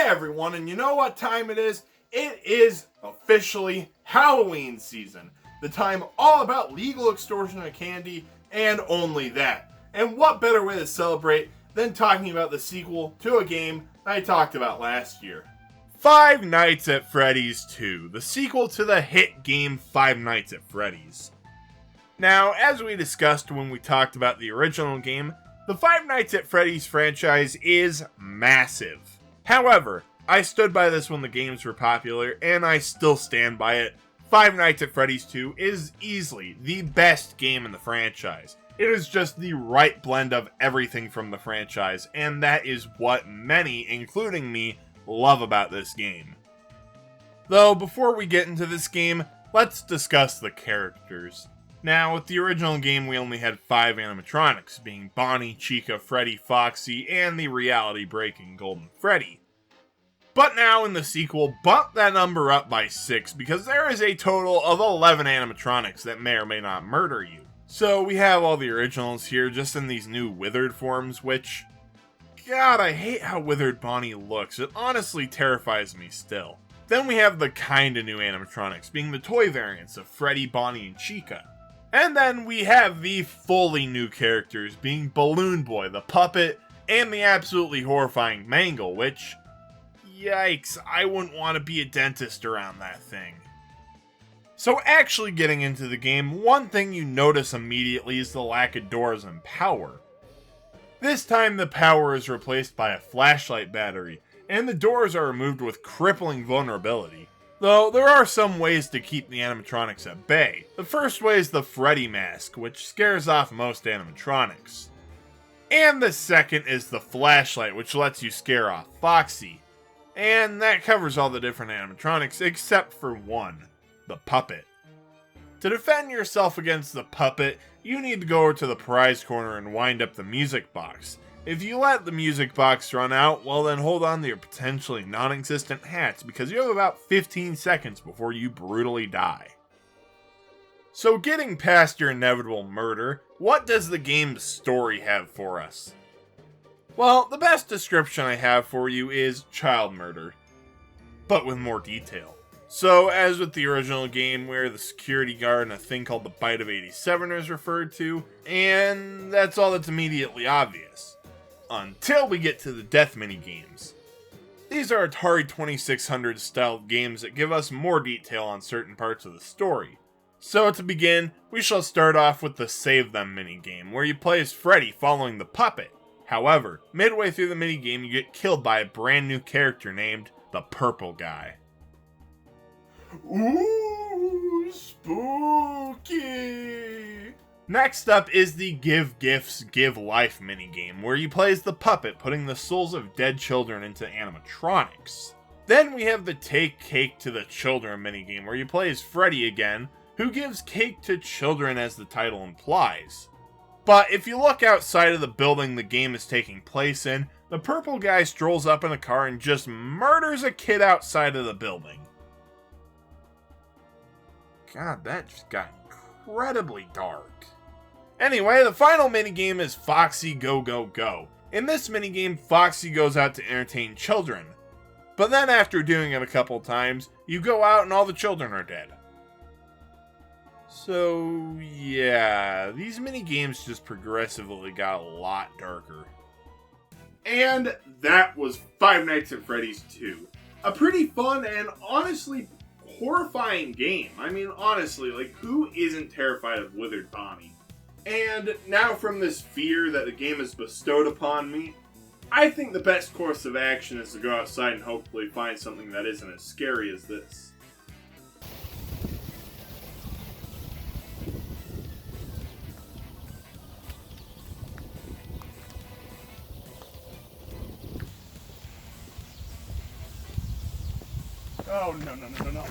everyone, and you know what time it is? It is officially Halloween season. The time all about legal extortion of candy, and only that. And what better way to celebrate than talking about the sequel to a game I talked about last year. Five Nights at Freddy's 2, the sequel to the hit game Five Nights at Freddy's. Now, as we discussed when we talked about the original game, the Five Nights at Freddy's franchise is massive. However, I stood by this when the games were popular, and I still stand by it. Five Nights at Freddy's 2 is easily the best game in the franchise. It is just the right blend of everything from the franchise, and that is what many, including me, love about this game. Though, before we get into this game, let's discuss the characters. Now, with the original game, we only had 5 animatronics, being Bonnie, Chica, Freddy, Foxy, and the reality-breaking Golden Freddy. But now, in the sequel, bump that number up by 6, because there is a total of 11 animatronics that may or may not murder you. So, we have all the originals here, just in these new withered forms, which... God, I hate how withered Bonnie looks. It honestly terrifies me still. Then we have the kinda new animatronics, being the toy variants of Freddy, Bonnie, and Chica. And then we have the fully new characters, being Balloon Boy, the puppet, and the absolutely horrifying Mangle, which... Yikes, I wouldn't want to be a dentist around that thing. So actually getting into the game, one thing you notice immediately is the lack of doors and power. This time the power is replaced by a flashlight battery, and the doors are removed with crippling vulnerability. Though there are some ways to keep the animatronics at bay. The first way is the Freddy mask, which scares off most animatronics. And the second is the flashlight, which lets you scare off Foxy. And that covers all the different animatronics except for one, the puppet. To defend yourself against the puppet, you need to go over to the prize corner and wind up the music box. If you let the music box run out, well then hold on to your potentially non-existent hats because you have about 15 seconds before you brutally die. So getting past your inevitable murder, what does the game's story have for us? Well, the best description I have for you is child murder, but with more detail. So, as with the original game, where the security guard and a thing called the Bite of 87 is referred to, and that's all that's immediately obvious. Until we get to the death minigames. These are Atari 2600 styled games that give us more detail on certain parts of the story. So to begin, we shall start off with the Save Them minigame, where you play as Freddy following the puppet. However, midway through the minigame you get killed by a brand new character named the Purple Guy. Ooh, spooky! Next up is the Give Gifts, Give Life minigame, where you play as the puppet putting the souls of dead children into animatronics. Then we have the Take Cake to the Children minigame, where you play as Freddy again, who gives cake to children as the title implies. But if you look outside of the building the game is taking place in, the purple guy strolls up in a car and just murders a kid outside of the building. God, that just got incredibly dark. Anyway, the final minigame is Foxy Go Go Go. In this minigame, Foxy goes out to entertain children. But then after doing it a couple times, you go out and all the children are dead. So, yeah, these minigames just progressively got a lot darker. And that was Five Nights at Freddy's 2. A pretty fun and honestly horrifying game. I mean, honestly, like, who isn't terrified of withered Bonnie? And now from this fear that the game has bestowed upon me, I think the best course of action is to go outside and hopefully find something that isn't as scary as this. Oh, no.